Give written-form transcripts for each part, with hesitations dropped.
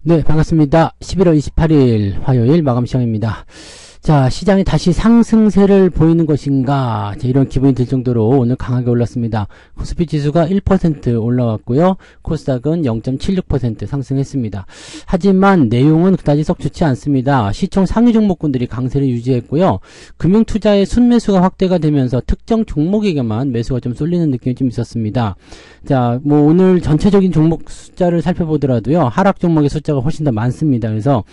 네, 반갑습니다. 11월 28일 화요일 마감 시간입니다. 자, 시장이 다시 상승세를 보이는 것인가? 이런 기분이 들 정도로 오늘 강하게 올랐습니다. 코스피 지수가 1% 올라왔고요. 코스닥은 0.76% 상승했습니다. 하지만 내용은 그다지 썩 좋지 않습니다. 시총 상위 종목군들이 강세를 유지했고요. 금융투자의 순매수가 확대가 되면서 특정 종목에게만 매수가 좀 쏠리는 느낌이 좀 있었습니다. 자, 뭐 오늘 전체적인 종목 숫자를 살펴보더라도요. 하락 종목의 숫자가 훨씬 더 많습니다. 그래서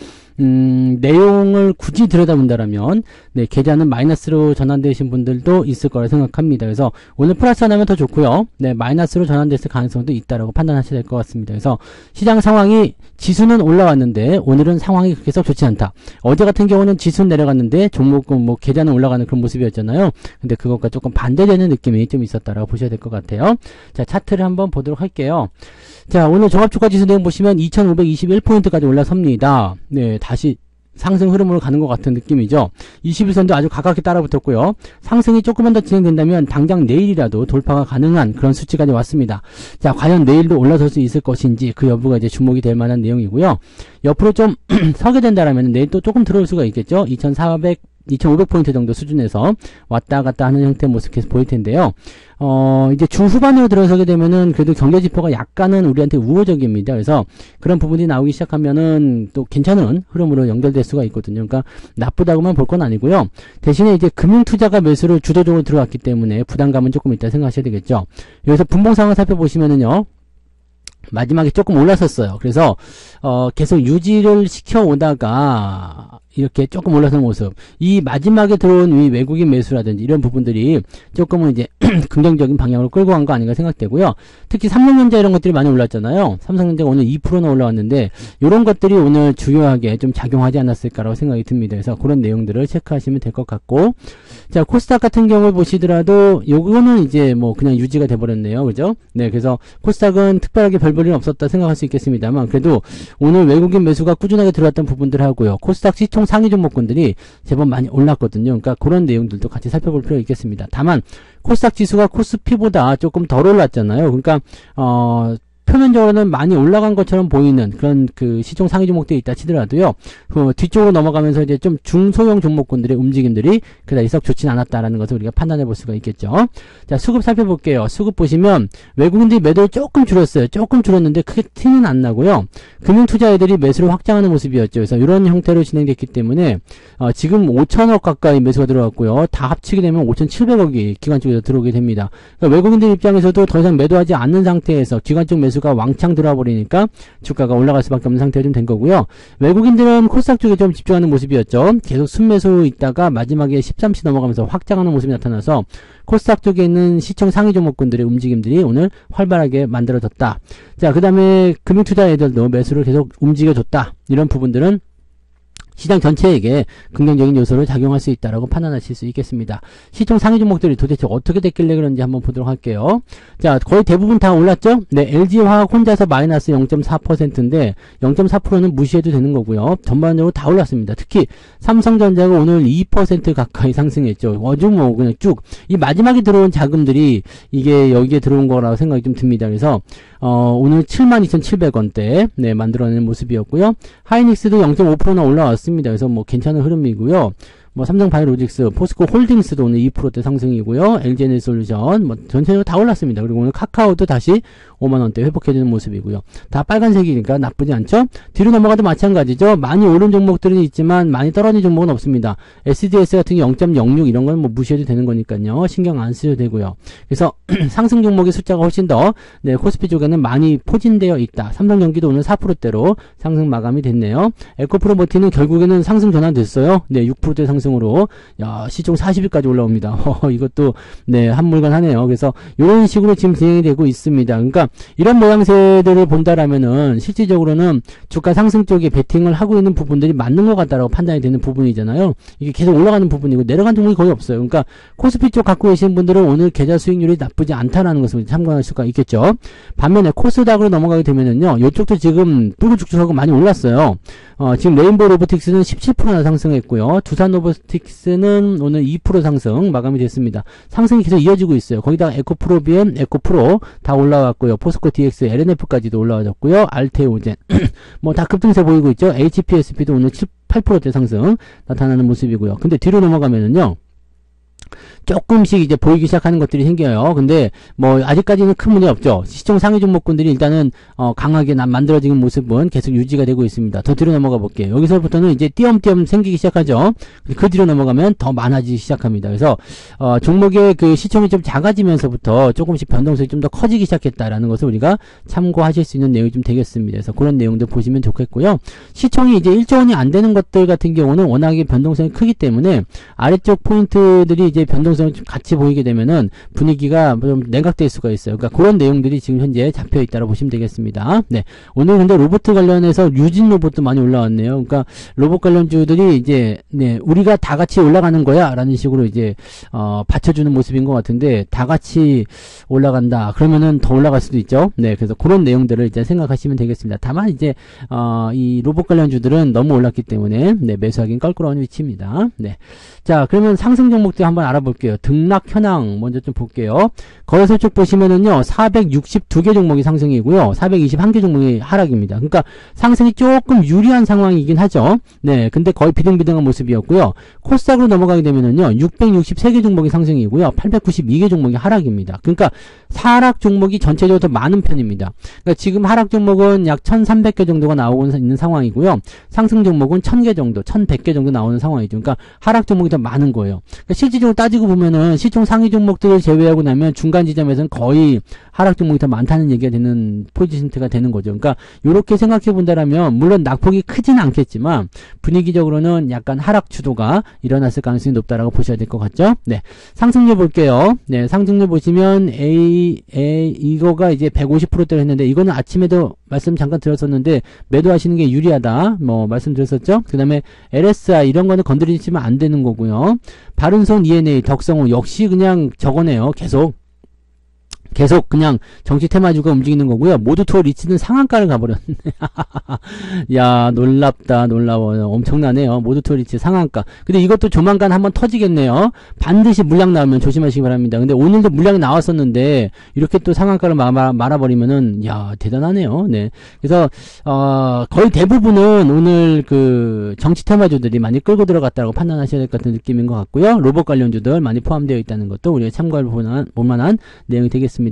내용을 굳이 들여다본다라면, 네, 계좌는 마이너스로 전환되신 분들도 있을 거라 생각합니다. 그래서 오늘 플러스 하나면 더 좋고요. 네, 마이너스로 전환됐을 가능성도 있다라고 판단하셔야 될 것 같습니다. 그래서 시장 상황이 지수는 올라왔는데 오늘은 상황이 그렇게 썩 좋지 않다. 어제 같은 경우는 지수는 내려갔는데 종목은 뭐 계좌는 올라가는 그런 모습이었잖아요. 근데 그것과 조금 반대되는 느낌이 좀 있었다라고 보셔야 될 것 같아요. 자, 차트를 한번 보도록 할게요. 자, 오늘 종합주가지수 내용 보시면 2121포인트까지 올라섭니다. 네, 다시 상승 흐름으로 가는 것 같은 느낌이죠. 21선도 아주 가깝게 따라붙었고요. 상승이 조금만 더 진행된다면 당장 내일이라도 돌파가 가능한 그런 수치까지 왔습니다. 자, 과연 내일도 올라설 수 있을 것인지 그 여부가 이제 주목이 될 만한 내용이고요. 옆으로 좀 서게 된다라면 내일 또 조금 들어올 수가 있겠죠. 2500포인트 정도 수준에서 왔다 갔다 하는 형태의 모습 계속 보일 텐데요. 이제 주 후반으로 들어서게 되면은 그래도 경제지표가 약간은 우리한테 우호적입니다. 그래서 그런 부분이 나오기 시작하면은 또 괜찮은 흐름으로 연결될 수가 있거든요. 그러니까 나쁘다고만 볼 건 아니고요. 대신에 이제 금융투자가 매수를 주도적으로 들어왔기 때문에 부담감은 조금 있다 생각하셔야 되겠죠. 여기서 분봉 상황을 살펴보시면은요. 마지막에 조금 올라섰어요. 그래서 계속 유지를 시켜오다가 이렇게 조금 올라서는 모습. 이 마지막에 들어온 이 외국인 매수라든지 이런 부분들이 조금은 이제 긍정적인 방향으로 끌고 간 거 아닌가 생각되고요. 특히 삼성전자 이런 것들이 많이 올랐잖아요. 삼성전자가 오늘 2%나 올라왔는데 이런 것들이 오늘 중요하게 좀 작용하지 않았을까라고 생각이 듭니다. 그래서 그런 내용들을 체크하시면 될 것 같고, 자, 코스닥 같은 경우를 보시더라도 요거는 이제 뭐 그냥 유지가 돼버렸네요. 그죠? 네, 그래서 코스닥은 특별하게 별 볼일 없었다 생각할 수 있겠습니다만 그래도 오늘 외국인 매수가 꾸준하게 들어왔던 부분들 하고요. 코스닥 시총 상위 종목군들이 제법 많이 올랐거든요. 그러니까 그런 내용들도 같이 살펴볼 필요가 있겠습니다. 다만 코스닥 지수가 코스피보다 조금 덜 올랐잖아요. 그러니까 표면적으로는 많이 올라간 것처럼 보이는 그런 그 시총 상위 종목들이 있다 치더라도요. 뒤쪽으로 넘어가면서 이제 좀 중소형 종목군들의 움직임들이 그다지 썩 좋진 않았다라는 것을 우리가 판단해 볼 수가 있겠죠. 자, 수급 살펴볼게요. 수급 보시면 외국인들이 매도를 조금 줄였어요. 조금 줄었는데 크게 티는 안 나고요. 금융투자 애들이 매수를 확장하는 모습이었죠. 그래서 이런 형태로 진행됐기 때문에 지금 5천억 가까이 매수가 들어왔고요. 다 합치게 되면 5,700억이 기관 쪽에서 들어오게 됩니다. 그러니까 외국인들 입장에서도 더 이상 매도하지 않는 상태에서 기관 쪽 매수가 왕창 들어와 버리니까 주가가 올라갈 수밖에 없는 상태가 좀 된 거고요. 외국인들은 코스닥 쪽에 좀 집중하는 모습이었죠. 계속 순매수 있다가 마지막에 13시 넘어가면서 확장하는 모습이 나타나서 코스닥 쪽에 있는 시총 상위 종목군들의 움직임들이 오늘 활발하게 만들어졌다. 자, 그 다음에 금융투자 애들도 매수를 계속 움직여줬다. 이런 부분들은 시장 전체에게 긍정적인 요소를 작용할 수 있다라고 판단하실 수 있겠습니다. 시총 상위 종목들이 도대체 어떻게 됐길래 그런지 한번 보도록 할게요. 자, 거의 대부분 다 올랐죠? 네, LG화학 혼자서 마이너스 0.4%인데 0.4%는 무시해도 되는 거고요. 전반적으로 다 올랐습니다. 특히 삼성전자가 오늘 2% 가까이 상승했죠. 어제 뭐 그냥 쭉 이 마지막에 들어온 자금들이 이게 여기에 들어온 거라고 생각이 좀 듭니다. 그래서 오늘 72,700원대 네, 만들어낸 모습이었고요. 하이닉스도 0.5%나 올라왔습니다. 그래서 뭐 괜찮은 흐름이고요. 뭐 삼성바이오로직스, 포스코 홀딩스도 오늘 2%대 상승이고요. LG에너지솔루션 뭐 전체적으로 다 올랐습니다. 그리고 오늘 카카오도 다시 5만원대 회복해주는 모습이고요. 다 빨간색이니까 나쁘지 않죠? 뒤로 넘어가도 마찬가지죠. 많이 오른 종목들은 있지만 많이 떨어진 종목은 없습니다. SDS 같은 게 0.06 이런 건 뭐 무시해도 되는 거니까요. 신경 안 쓰셔도 되고요. 그래서 상승 종목의 숫자가 훨씬 더 네, 코스피 쪽에는 많이 포진되어 있다. 삼성전기도 오늘 4%대로 상승 마감이 됐네요. 에코프로버티는 결국에는 상승 전환됐어요. 네, 6%대 상승으로 야, 시총 40위까지 올라옵니다. 이것도 네, 한물간 하네요. 그래서 이런 식으로 지금 진행이 되고 있습니다. 그러니까 이런 모양새들을 본다라면은 실질적으로는 주가 상승 쪽에 베팅을 하고 있는 부분들이 맞는 것 같다라고 판단이 되는 부분이잖아요. 이게 계속 올라가는 부분이고 내려간 종목이 거의 없어요. 그러니까 코스피 쪽 갖고 계신 분들은 오늘 계좌 수익률이 나쁘지 않다라는 것을 참고할 수가 있겠죠. 반면에 코스닥으로 넘어가게 되면은요, 이쪽도 지금 붉은죽죽하고 많이 올랐어요. 지금 레인보우 로보틱스는 17%나 상승했고요. 두산 로보틱스는 오늘 2% 상승 마감이 됐습니다. 상승이 계속 이어지고 있어요. 거기다가 에코프로비엠, 에코프로 다 올라왔고요. 포스코 DX, LNF까지도 올라와졌고요. 알테오젠 뭐 다 급등세 보이고 있죠. HPSP도 오늘 8%대 상승 나타나는 모습이고요. 근데 뒤로 넘어가면은요. 조금씩 이제 보이기 시작하는 것들이 생겨요. 근데 뭐 아직까지는 큰 문제 없죠. 시총 상위 종목군들이 일단은 강하게 만들어지는 모습은 계속 유지가 되고 있습니다. 더 뒤로 넘어가 볼게요. 여기서부터는 이제 띄엄띄엄 생기기 시작하죠. 그 뒤로 넘어가면 더 많아지기 시작합니다. 그래서 종목의 그 시총이 좀 작아지면서부터 조금씩 변동성이 좀 더 커지기 시작했다라는 것을 우리가 참고하실 수 있는 내용이 좀 되겠습니다. 그래서 그런 내용들 보시면 좋겠고요. 시총이 이제 1조 원이 안 되는 것들 같은 경우는 워낙에 변동성이 크기 때문에 아래쪽 포인트들이 이제 변동성이 좀 같이 보이게 되면은 분위기가 좀 냉각될 수가 있어요. 그러니까 그런 내용들이 지금 현재 잡혀 있다고 보시면 되겠습니다. 네. 오늘 근데 로봇 관련해서 유진 로봇도 많이 올라왔네요. 그러니까 로봇 관련주들이 이제 네, 우리가 다 같이 올라가는 거야 라는 식으로 이제 받쳐주는 모습인 것 같은데 다 같이 올라간다. 그러면은 더 올라갈 수도 있죠. 네. 그래서 그런 내용들을 이제 생각하시면 되겠습니다. 다만 이제 이 로봇 관련주들은 너무 올랐기 때문에 네, 매수하기는 껄끄러운 위치입니다. 네. 자, 그러면 상승 종목들 한번 알아볼게요. 등락 현황 먼저 좀 볼게요. 거래소 쪽 보시면은요, 462개 종목이 상승이고요, 421개 종목이 하락입니다. 그러니까 상승이 조금 유리한 상황이긴 하죠. 네, 근데 거의 비등비등한 모습이었고요. 코스닥으로 넘어가게 되면은요, 663개 종목이 상승이고요, 892개 종목이 하락입니다. 그러니까 하락 종목이 전체적으로 더 많은 편입니다. 그러니까 지금 하락 종목은 약 1,300개 정도가 나오고 있는 상황이고요, 상승 종목은 1,000개 정도, 1,100개 정도 나오는 상황이죠. 그러니까 하락 종목이 더 많은 거예요. 그러니까 실질적으로 따지고 보면은 시총 상위 종목들을 제외하고 나면 중간 지점에서는 거의 하락 종목이 더 많다는 얘기가 되는 포지션트가 되는 거죠. 그러니까 이렇게 생각해 본다라면 물론 낙폭이 크지는 않겠지만 분위기적으로는 약간 하락 주도가 일어났을 가능성이 높다라고 보셔야 될 것 같죠. 네, 상승률 볼게요. 네, 상승률 보시면 이거가 이제 150%대로 했는데 이거는 아침에도 말씀 잠깐 드렸었는데 매도하시는 게 유리하다 뭐 말씀드렸었죠. 그 다음에 LSI 이런 거는 건드리시면 안 되는 거고요. 바른손 ENA 덕성호 역시 그냥 저거네요. 계속 그냥 정치 테마주가 움직이는 거고요. 모두 투어 리치는 상한가를 가버렸네. 야, 놀랍다, 놀라워요. 엄청나네요. 모두 투어 리치 상한가. 근데 이것도 조만간 한번 터지겠네요. 반드시 물량 나오면 조심하시기 바랍니다. 근데 오늘도 물량이 나왔었는데 이렇게 또 상한가를 말아버리면은 야, 대단하네요. 네. 그래서 거의 대부분은 오늘 그 정치 테마주들이 많이 끌고 들어갔다고 판단하셔야 될 것 같은 느낌인 것 같고요. 로봇 관련주들 많이 포함되어 있다는 것도 우리가 참고할 볼만한 내용이 되겠습니다.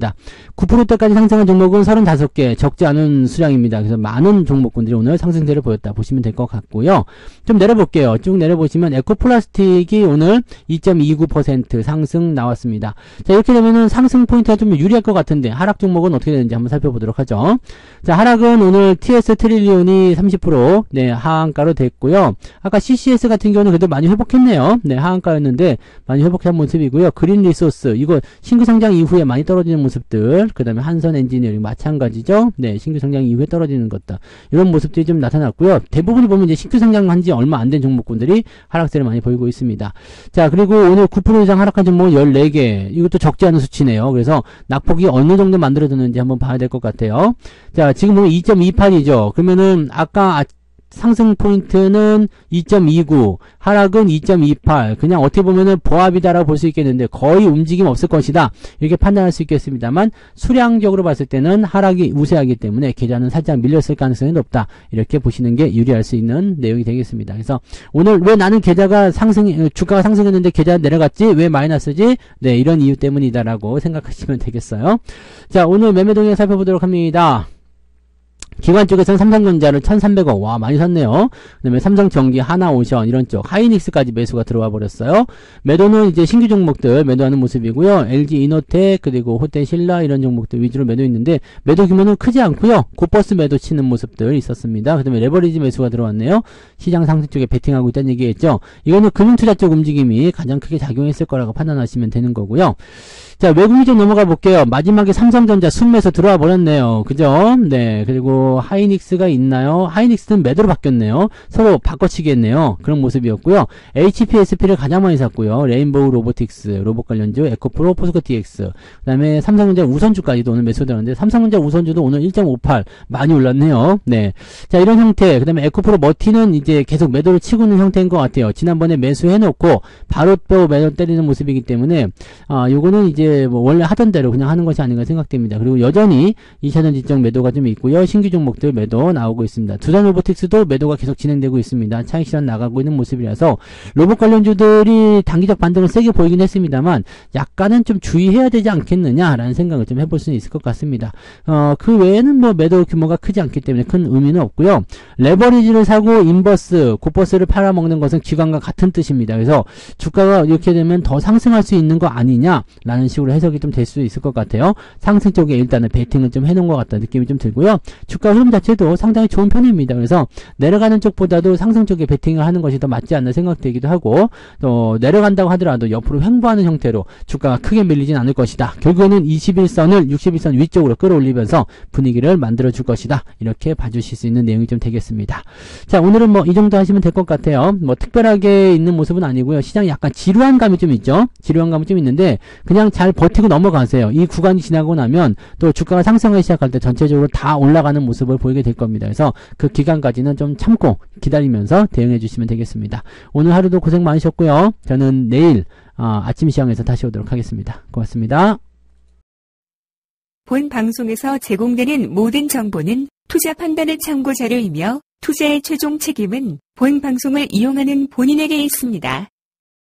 9%대까지 상승한 종목은 35개, 적지 않은 수량입니다. 그래서 많은 종목군들이 오늘 상승세를 보였다 보시면 될 것 같고요. 좀 내려볼게요. 쭉 내려보시면 에코플라스틱이 오늘 2.29% 상승 나왔습니다. 자, 이렇게 되면은 상승 포인트가 좀 유리할 것 같은데 하락 종목은 어떻게 되는지 한번 살펴보도록 하죠. 자, 하락은 오늘 TS 트릴리온이 30% 네, 하한가로 됐고요. 아까 CCS 같은 경우는 그래도 많이 회복했네요. 네, 하한가였는데 많이 회복한 모습이고요. 그린 리소스 이거 신규 상장 이후에 많이 떨어지는 모습들, 그 다음에 한선 엔지니어링 마찬가지죠. 네, 신규 상장 이후에 떨어지는 것들 이런 모습들이 좀 나타났고요. 대부분이 보면 이제 신규 상장한 지 얼마 안 된 종목군들이 하락세를 많이 보이고 있습니다. 자, 그리고 오늘 9% 이상 하락한 종목은 14개. 이것도 적지 않은 수치네요. 그래서 낙폭이 어느 정도 만들어졌는지 한번 봐야 될 것 같아요. 자, 지금 보면 2.28이죠. 그러면은 아까 상승 포인트는 2.29, 하락은 2.28. 그냥 어떻게 보면은 보합이다라고 볼 수 있겠는데 거의 움직임 없을 것이다. 이렇게 판단할 수 있겠습니다만 수량적으로 봤을 때는 하락이 우세하기 때문에 계좌는 살짝 밀렸을 가능성이 높다. 이렇게 보시는 게 유리할 수 있는 내용이 되겠습니다. 그래서 오늘 왜 나는 주가가 상승했는데 계좌 내려갔지? 왜 마이너스지? 네, 이런 이유 때문이다라고 생각하시면 되겠어요. 자, 오늘 매매 동향 살펴보도록 합니다. 기관 쪽에서는 삼성전자를 1,300억, 와, 많이 샀네요. 그 다음에 삼성전기, 하나오션, 이런 쪽, 하이닉스까지 매수가 들어와 버렸어요. 매도는 이제 신규 종목들 매도하는 모습이고요. LG 이노텍, 그리고 호텔신라, 이런 종목들 위주로 매도 있는데, 매도 규모는 크지 않고요. 곧버스 매도 치는 모습들 있었습니다. 그 다음에 레버리지 매수가 들어왔네요. 시장 상승 쪽에 베팅하고 있다는 얘기겠죠. 이거는 금융투자 쪽 움직임이 가장 크게 작용했을 거라고 판단하시면 되는 거고요. 자, 외국인 좀 넘어가 볼게요. 마지막에 삼성전자 순매수 들어와 버렸네요. 그죠? 네, 그리고 또 하이닉스가 있나요? 하이닉스는 매도로 바뀌었네요. 서로 바꿔치기 했네요. 그런 모습이었고요. HPSP를 가장 많이 샀고요. 레인보우 로보틱스, 로봇 관련주, 에코프로, 포스코 DX, 그 다음에 삼성전자 우선주까지도 오늘 매수되는데, 삼성전자 우선주도 오늘 1.58 많이 올랐네요. 네. 자, 이런 형태. 그 다음에 에코프로 머티는 이제 계속 매도를 치고 있는 형태인 것 같아요. 지난번에 매수해놓고 바로 또 매도 때리는 모습이기 때문에, 요거는 이제 뭐 원래 하던 대로 그냥 하는 것이 아닌가 생각됩니다. 그리고 여전히 2차전 지정 매도가 좀 있고요. 신규 종목들 매도 나오고 있습니다. 두산 로보틱스도 매도가 계속 진행되고 있습니다. 차익 실현 나가고 있는 모습이라서 로봇 관련주들이 단기적 반등을 세게 보이긴 했습니다만 약간은 좀 주의해야 되지 않겠느냐라는 생각을 좀 해볼 수는 있을 것 같습니다. 그 외에는 뭐 매도 규모가 크지 않기 때문에 큰 의미는 없고요. 레버리지를 사고 인버스, 곱버스를 팔아먹는 것은 기관과 같은 뜻입니다. 그래서 주가가 이렇게 되면 더 상승할 수 있는 거 아니냐라는 식으로 해석이 좀 될 수 있을 것 같아요. 상승 쪽에 일단은 베팅을 좀 해놓은 것 같다는 느낌이 좀 들고요. 주가 흐름 자체도 상당히 좋은 편입니다. 그래서 내려가는 쪽보다도 상승 쪽에 베팅을 하는 것이 더 맞지 않나 생각되기도 하고, 또 내려간다고 하더라도 옆으로 횡보하는 형태로 주가가 크게 밀리진 않을 것이다. 결국에는 21선을 61선 위쪽으로 끌어올리면서 분위기를 만들어줄 것이다. 이렇게 봐주실 수 있는 내용이 좀 되겠습니다. 자, 오늘은 뭐 이 정도 하시면 될 것 같아요. 뭐 특별하게 있는 모습은 아니고요. 시장이 약간 지루한 감이 좀 있죠. 지루한 감이 좀 있는데 그냥 잘 버티고 넘어가세요. 이 구간이 지나고 나면 또 주가가 상승을 시작할 때 전체적으로 다 올라가는 모습을 보이게 될 겁니다. 그래서 그 기간까지는 좀 참고 기다리면서 대응해 주시면 되겠습니다. 오늘 하루도 고생 많으셨고요. 저는 내일 아침 시황에서 다시 오도록 하겠습니다. 고맙습니다. 본 방송에서 제공되는 모든 정보는 투자 판단의 참고 자료이며 투자의 최종 책임은 본 방송을 이용하는 본인에게 있습니다.